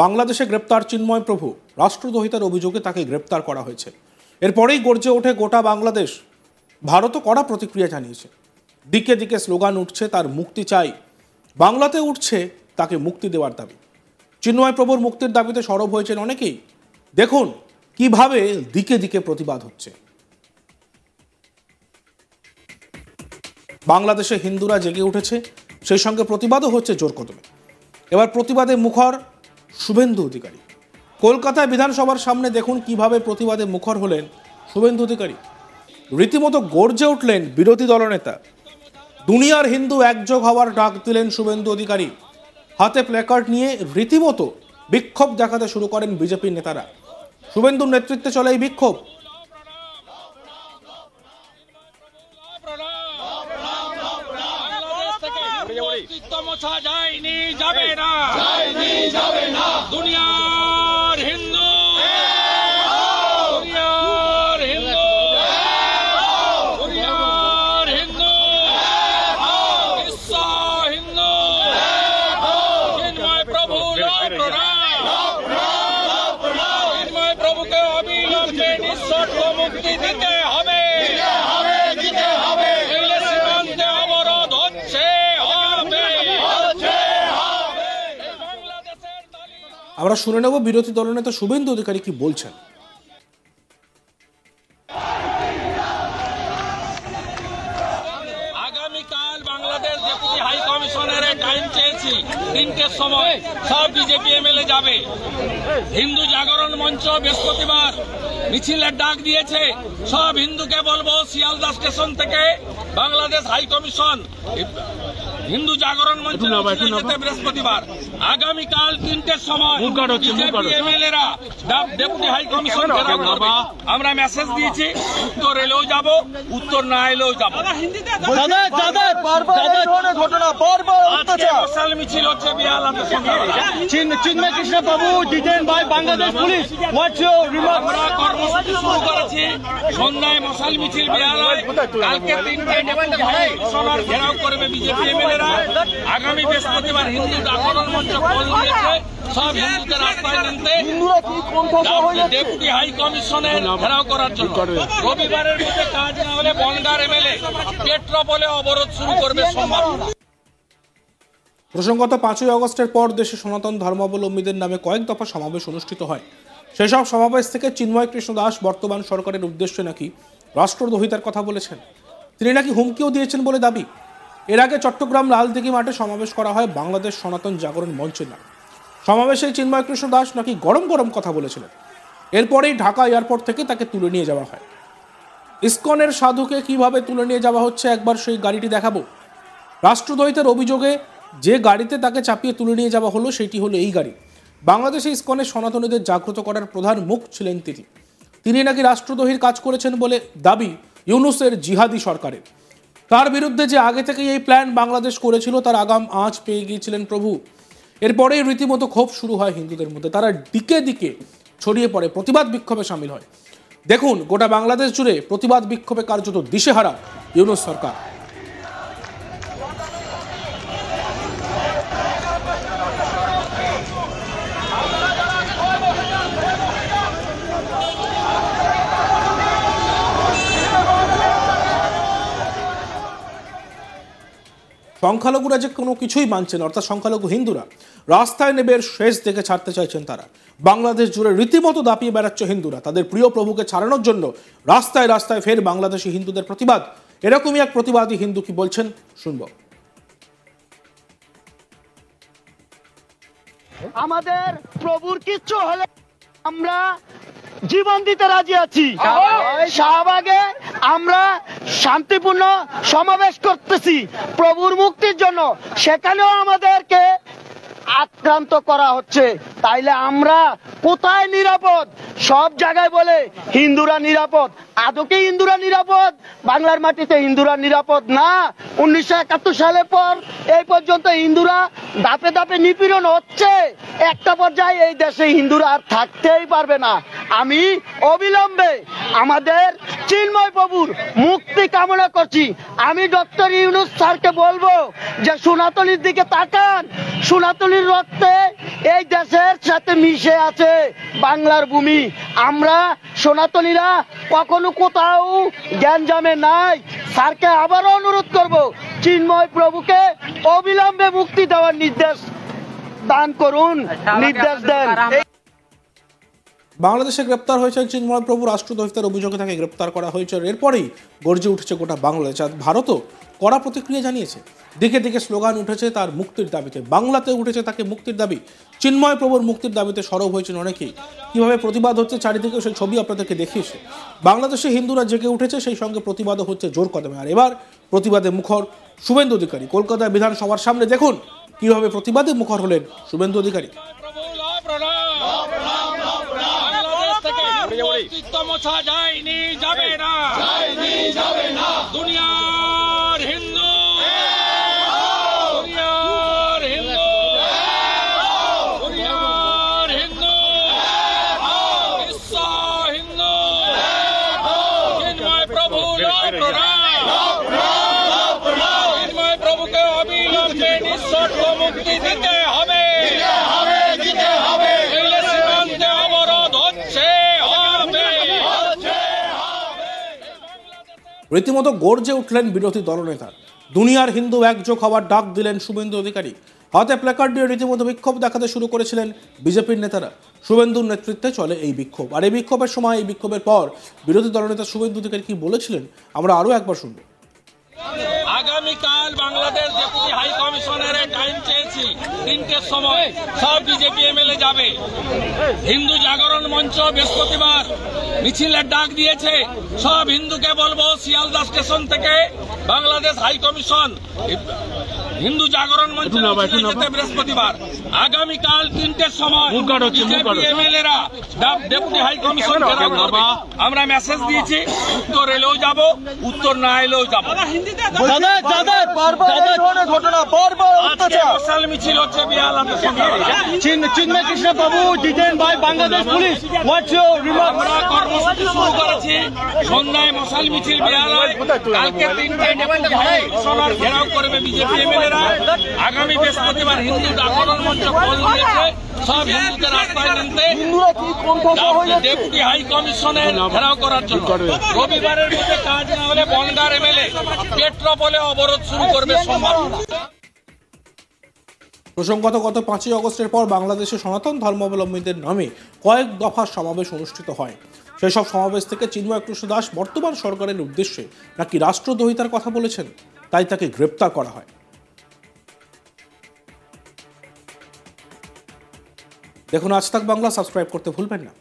বাংলাদেশে গ্রেপ্তার চিন্ময় প্রভু, রাষ্ট্রদ্রোহিতার অভিযোগে তাকে গ্রেপ্তার করা হয়েছে। এরপরেই গর্জে ওঠে গোটা বাংলাদেশ। ভারতও কড়া প্রতিক্রিয়া জানিয়েছে। দিকে দিকে স্লোগান উঠছে তার মুক্তি চাই, বাংলাতে উঠছে তাকে মুক্তি দেওয়ার দাবি। চিন্ময় প্রভুর মুক্তির দাবিতে সরব হয়েছেন অনেকেই। দেখুন কিভাবে দিকে দিকে প্রতিবাদ হচ্ছে। বাংলাদেশে হিন্দুরা জেগে উঠেছে, সেই সঙ্গে প্রতিবাদও হচ্ছে জোর কদমে। এবার প্রতিবাদে মুখর শুভেন্দু অধিকারী। কলকাতায় বিধানসভার সামনে দেখুন কিভাবে প্রতিবাদে মুখর হলেন শুভেন্দু অধিকারী। রীতিমতো গর্জে উঠলেন বিরোধী দলনেতা। দুনিয়ার হিন্দু একযোগ হওয়ার ডাক দিলেন শুভেন্দু অধিকারী। হাতে প্ল্যাকার্ড নিয়ে রীতিমতো বিক্ষোভ দেখাতে শুরু করেন বিজেপির নেতারা। শুভেন্দুর নেতৃত্বে চলে এই বিক্ষোভ। দুনিয়ার হিন্দু বিশ্ব হিন্দু চিন্ময় প্রভু চিন্ময় প্রভুকে অবিলম্বে নিঃশর্ত মুক্তি দিতে হবে। সীমান্তে অবরোধ হচ্ছে। আমরা শুনে নেব বিরোধী দলনেতা শুভেন্দু অধিকারী কি বলছেন। আগামীকাল বাংলাদেশ ডেপুটি হাই কমিশনের টাইম চেয়েছি, 3টের সময় সব বিজেপি এমএলএ যাবে। হিন্দু জাগরণ মঞ্চ বৃহস্পতিবার মিছিলের ডাক দিয়েছে। সব হিন্দুকে বলবো শিয়ালদা স্টেশন থেকে বাংলাদেশ হাই কমিশন হিন্দু জাগরণ মঞ্চ যেতে বৃহস্পতিবার আগামীকাল 3টের সময় এমএলএরা ডেপুটি হাই কমিশন আমরা মেসেজ দিয়েছি। উত্তর এলেও যাব, উত্তর না এলেও যাব। মশাল মিছিল হচ্ছে বিহালাতে। Chinmoy Krishna babu detained by Bangladesh police. What's your remark? আমরা কর্মসূচি শুরু করেছি। সন্ধ্যায় মশাল মিছিল বিহালায়। কালকে 3টায় ডেপুটি হাই কমিশনার ঘেরাও করবে বিজেপি এমএলএরা। আগামী বৃহস্পতিবার হিন্দু জাগরণ মঞ্চ কল দিয়েছে সব হিন্দুকে রাস্তায় নামতে ডেপুটি হাই কমিশনের ঘেরাও করার জন্য। রবিবারের মধ্যে কাজ না হলে বনগাঁর এমএলএ পেট্রোপোলে অবরোধ শুরু করবে সোমবার। প্রসঙ্গত 5ই আগস্টের পর দেশে সনাতন ধর্মাবলম্বীদের নামে কয়েক দফা সমাবেশ অনুষ্ঠিত হয়। সেসব সমাবেশ থেকে চিন্ময় কৃষ্ণ দাস বর্তমান সরকারের উদ্দেশ্যে নাকি রাষ্ট্রদ্রোহিতার কথা বলেছেন। তিনি নাকি হুমকিও দিয়েছেন বলে দাবি। এর আগে চট্টগ্রাম লালদিঘি মাঠে সমাবেশ করা হয় বাংলাদেশ সনাতন জাগরণ মঞ্চের নামে। সমাবেশে চিন্ময় কৃষ্ণ দাস নাকি গরম গরম কথা বলেছিলেন। এরপরেই ঢাকা এয়ারপোর্ট থেকে তাকে তুলে নিয়ে যাওয়া হয়। ইসকনের সাধুকে কিভাবে তুলে নিয়ে যাওয়া হচ্ছে একবার সেই গাড়িটি দেখাবো। রাষ্ট্রদ্রোহিতার অভিযোগে যে গাড়িতে তাকে চাপিয়ে তুলে নিয়ে যাওয়া হলো সেটি হলো এই গাড়ি। বাংলাদেশে ইসকনের সনাতনীদের জাগ্রত করার প্রধান মুখ ছিলেন তিনি নাকি রাষ্ট্রদ্রোহীর কাজ করেছেন বলে দাবি ইউনূসের জিহাদি সরকারের। তার বিরুদ্ধে যে আগে থেকেই এই প্ল্যান বাংলাদেশ করেছিল তার আগাম আঁচ পেয়ে গিয়েছিলেন প্রভু। এরপরেই রীতিমতো ক্ষোভ শুরু হয় হিন্দুদের মধ্যে। তারা দিকে দিকে ছড়িয়ে পড়ে প্রতিবাদ বিক্ষোভে সামিল হয়। দেখুন গোটা বাংলাদেশ জুড়ে প্রতিবাদ বিক্ষোভে কার্যত দিশেহারা ইউনূস সরকার। সংখ্যালঘুরা যে কোনো কিছুই মানছে না, অর্থাৎ সংখ্যালঘু হিন্দুরা রাস্তায় নেবে শেষ দেখে ছাড়তে চাইছেন তারা। বাংলাদেশ জুড়ে রীতিমতো দাপিয়ে বেড়াচ্ছে হিন্দুরা। তাদের প্রিয় প্রভুকে ছাড়ানোর জন্য রাস্তায় রাস্তায় ফের বাংলাদেশি হিন্দুদের প্রতিবাদ। এরকমই এক প্রতিবাদী হিন্দু কি বলছেন শুনব। আমাদের প্রভুর কিচ্ছু হলে আমরা জীবন দিতে রাজি আছি। শাহবাগে আমরা শান্তিপূর্ণ সমাবেশ করতেছি প্রভুর মুক্তির জন্য। সেখানেও আমাদেরকে আক্রান্ত করা হচ্ছে। তাইলে আমরা কোথায় নিরাপদ? সব জায়গায় বলে হিন্দুরা নিরাপদ। আদৌ কি হিন্দুরা নিরাপদ? বাংলার মাটিতে হিন্দুরা নিরাপদ না। 1971 সালের পর এই পর্যন্ত হিন্দুরা ধাপে ধাপে নিপীড়ন হচ্ছে। একটা পর্যায়ে এই দেশে হিন্দুরা আর থাকতেই পারবে না। আমি অবিলম্বে আমাদের চিন্ময় প্রভুর মুক্তি কামনা করছি। আমি ডক্টর ইউনূস স্যারকে বলবো যে সোনাতলির দিকে তাকান। সোনাতলির রক্তে এই দেশের সাথে মিশে আছে বাংলার ভূমি। আমরা সোনাতলীরা কখনো কোথাও গ্যাঞ্জামে নাই। স্যারকে আবারও অনুরোধ করব, চিন্ময় প্রভুকে অবিলম্বে মুক্তি দেওয়ার নির্দেশ দান করুন, নির্দেশ দেন। বাংলাদেশে গ্রেপ্তার হয়েছেন চিন্ময় প্রভু, রাষ্ট্রদ্রোহিতার অভিযোগে তাকে গ্রেপ্তার করা হয়েছে। এরপরেই গর্জে উঠেছে গোটা বাংলাদেশ। আর ভারতও কড়া প্রতিক্রিয়া জানিয়েছে। দিকে দিকে স্লোগান উঠেছে তার মুক্তির দাবিতে। বাংলাতে উঠেছে তাকে মুক্তির দাবি। চিন্ময় প্রভুর মুক্তির দাবিতে সরব হয়েছেন অনেকেই। কিভাবে প্রতিবাদ হচ্ছে চারিদিকে সেই ছবি আপনাদেরকে দেখিয়েছে। বাংলাদেশে হিন্দুরা জেগে উঠেছে, সেই সঙ্গে প্রতিবাদও হচ্ছে জোর কদমে। আর এবার প্রতিবাদে মুখর শুভেন্দু অধিকারী। কলকাতায় বিধানসভার সামনে দেখুন কিভাবে প্রতিবাদে মুখর হলেন শুভেন্দু অধিকারী। অস্তিত্ব মোছা যায়নি, যাবে না, দুনিয়ার হিন্দু, দুনিয়ার হিন্দু, দুনিয়ার হিন্দু, বিশ্ব হিন্দু, চিন্ময় প্রভু চিন্ময় প্রভুকে অবিলম্বে নিঃশর্ত মুক্তি দিতে হবে। সীমান্তে অবরোধ হচ্ছে। রীতিমতো গর্জে উঠলেন বিরোধী দলনেতা। দুনিয়ার হিন্দু একযোগ হওয়ার ডাক দিলেন শুভেন্দু অধিকারী। হাতে প্ল্যাকার্ড দিয়ে রীতিমতো বিক্ষোভ দেখাতে শুরু করেছিলেন বিজেপির নেতারা। শুভেন্দুর নেতৃত্বে চলে এই বিক্ষোভ। আর এই বিক্ষোভের সময়, এই বিক্ষোভের পর বিরোধী দলনেতা শুভেন্দু অধিকারী কি বলেছিলেন আমরা আরো একবার শুনব। আগামীকাল বাংলাদেশ ডেপুটি হাই কমিশনের টাইম চেয়েছি, 3টের সময় সব বিজেপি এমএলএ যাবে। হিন্দু জাগরণ মঞ্চ বৃহস্পতিবার মিছিলের ডাক দিয়েছে। সব হিন্দুকে বলবো শিয়ালদা স্টেশন থেকে বাংলাদেশ হাই কমিশন হিন্দু জাগরণ মঞ্চ যেতে বৃহস্পতিবার আগামীকাল 3টের সময় বিজেপি এমএলএরা ডেপুটি হাই কমিশন ঘেরাও করবে। আমরা মেসেজ দিয়েছি, উত্তর এলেও যাব, উত্তর না এলেও যাব। মশাল মিছিল হচ্ছে বিহালাতে। Chinmoy Krishna Prabhu detained by Bangladesh police. What's your remark? আমরা কর্মসূচি শুরু করেছি। সন্ধ্যায় মশাল মিছিল বিহালায়। কালকে 3টে ডেপুটি হাই কমিশনার ঘেরাও করবে বিজেপি এমএলএরা। আগামী বৃহস্পতিবার হিন্দু জাগরণ মঞ্চ কল দিয়েছে সব হিন্দুদের রাস্তায় নামতে ডেপুটি হাই কমিশনের ঘেরাও করার জন্য। রবিবারের মধ্যে কাজ না হলে বনগাঁর এমএলএ পেট্রোপোলে অবরোধ শুরু করবে সোমবার। প্রসঙ্গত গত 5ই আগস্টের পর বাংলাদেশে সনাতন ধর্মাবলম্বীদের নামে কয়েক দফা সমাবেশ অনুষ্ঠিত হয়। সেসব সমাবেশ থেকে চিন্ময় কৃষ্ণ দাস বর্তমান সরকারের উদ্দেশ্যে নাকি রাষ্ট্রদ্রোহিতার কথা বলেছেন, তাই তাকে গ্রেপ্তার করা হয়। দেখুন আজ তাক বাংলা, সাবস্ক্রাইব করতে ভুলবেন না।